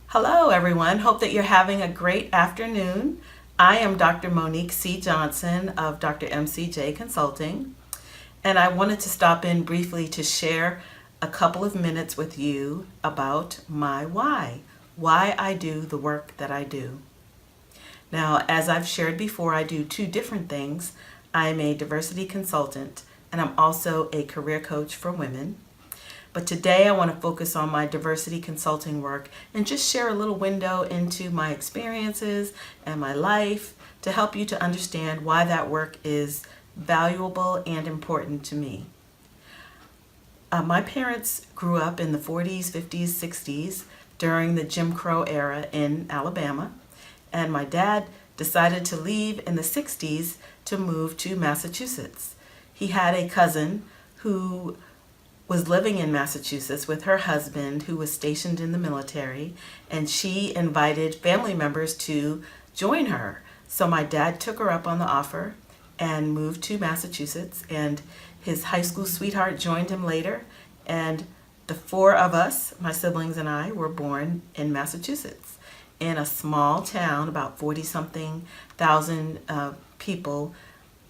Hello everyone, hope that you're having a great afternoon. I am Dr. Monique C. Johnson of Dr. MCJ Consulting, and I wanted to stop in briefly to share a couple of minutes with you about my why I do the work that I do. Now, as I've shared before, I do two different things. I'm a diversity consultant and I'm also a career coach for women. But today I want to focus on my diversity consulting work and just share a little window into my experiences and my life to help you to understand why that work is valuable and important to me. My parents grew up in the 40s, 50s, 60s during the Jim Crow era in Alabama, and my dad decided to leave in the 60s to move to Massachusetts. He had a cousin who was living in Massachusetts with her husband who was stationed in the military, and she invited family members to join her. So my dad took her up on the offer and moved to Massachusetts, and his high school sweetheart joined him later, and the four of us, my siblings and I, were born in Massachusetts in a small town, about 40-something thousand people,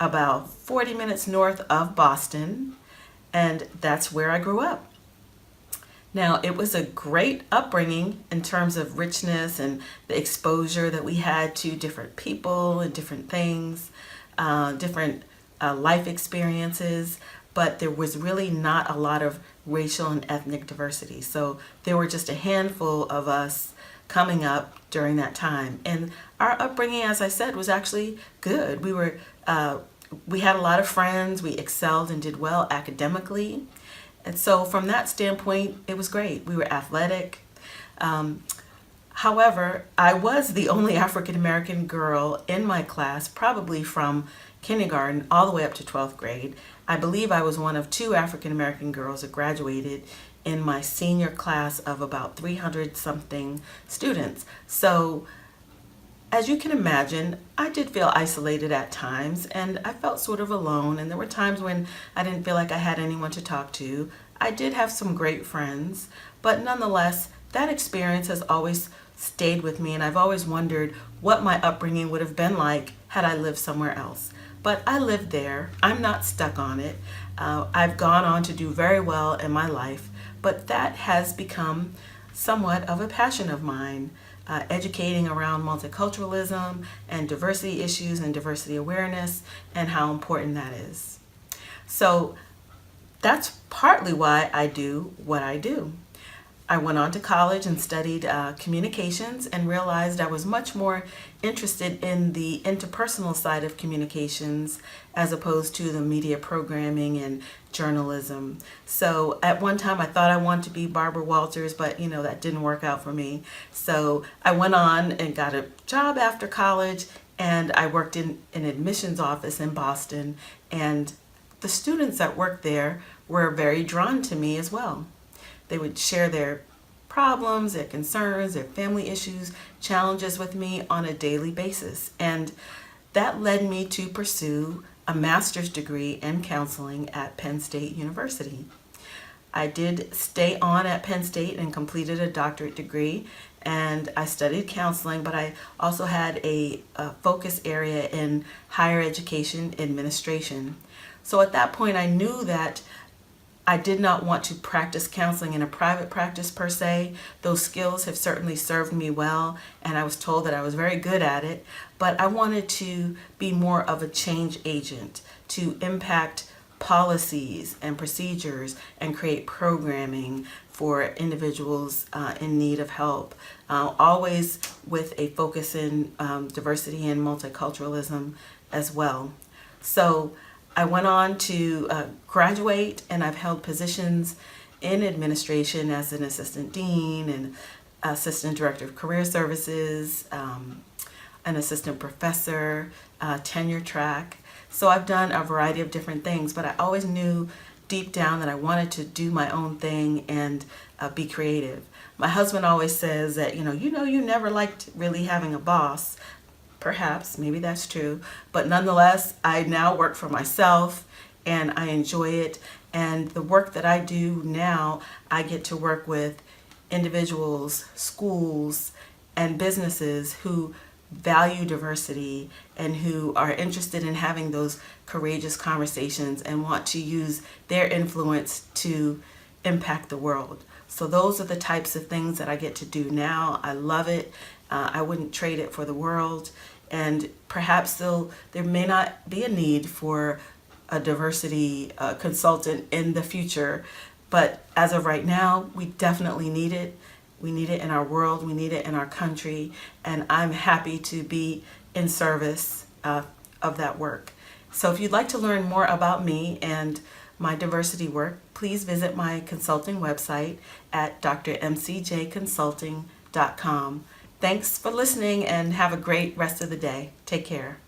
about 40 minutes north of Boston. And that's where I grew up. Now, it was a great upbringing in terms of richness and the exposure that we had to different people and different things, different life experiences, but there was really not a lot of racial and ethnic diversity. So there were just a handful of us coming up during that time. And our upbringing, as I said, was actually good. We had a lot of friends, we excelled and did well academically. And so from that standpoint, it was great. We were athletic. However, I was the only African American girl in my class, probably from kindergarten all the way up to 12th grade. I believe I was one of two African American girls that graduated in my senior class of about 300 something students. So as you can imagine, I did feel isolated at times, and I felt sort of alone, and there were times when I didn't feel like I had anyone to talk to. I did have some great friends, but nonetheless, that experience has always stayed with me, and I've always wondered what my upbringing would have been like had I lived somewhere else. But I lived there. I'm not stuck on it. I've gone on to do very well in my life, but that has become somewhat of a passion of mine. Educating around multiculturalism and diversity issues and diversity awareness and how important that is. So that's partly why I do what I do. I went on to college and studied communications and realized I was much more interested in the interpersonal side of communications as opposed to the media programming and journalism. So at one time I thought I wanted to be Barbara Walters, but that didn't work out for me. So I went on and got a job after college, and I worked in an admissions office in Boston, and the students that worked there were very drawn to me as well. They would share their problems, their concerns, their family issues, challenges with me on a daily basis. And that led me to pursue a master's degree in counseling at Penn State University. I did stay on at Penn State and completed a doctorate degree, and I studied counseling, but I also had a focus area in higher education administration. So at that point I knew that I did not want to practice counseling in a private practice per se. Those skills have certainly served me well, and I was told that I was very good at it, but I wanted to be more of a change agent to impact policies and procedures and create programming for individuals in need of help, always with a focus in diversity and multiculturalism as well. So I went on to graduate, and I've held positions in administration as an assistant dean and assistant director of career services, an assistant professor, tenure track. So I've done a variety of different things, but I always knew deep down that I wanted to do my own thing and be creative. My husband always says that, you never liked really having a boss, Perhaps, maybe that's true. But nonetheless, I now work for myself and I enjoy it. And the work that I do now, I get to work with individuals, schools, and businesses who value diversity and who are interested in having those courageous conversations and want to use their influence to impact the world. So those are the types of things that I get to do now. I love it. I wouldn't trade it for the world. And perhaps there may not be a need for a diversity consultant in the future, but as of right now, we definitely need it. We need it in our world, we need it in our country, and I'm happy to be in service of that work. So if you'd like to learn more about me and my diversity work, please visit my consulting website at drmcjconsulting.com. Thanks for listening and have a great rest of the day. Take care.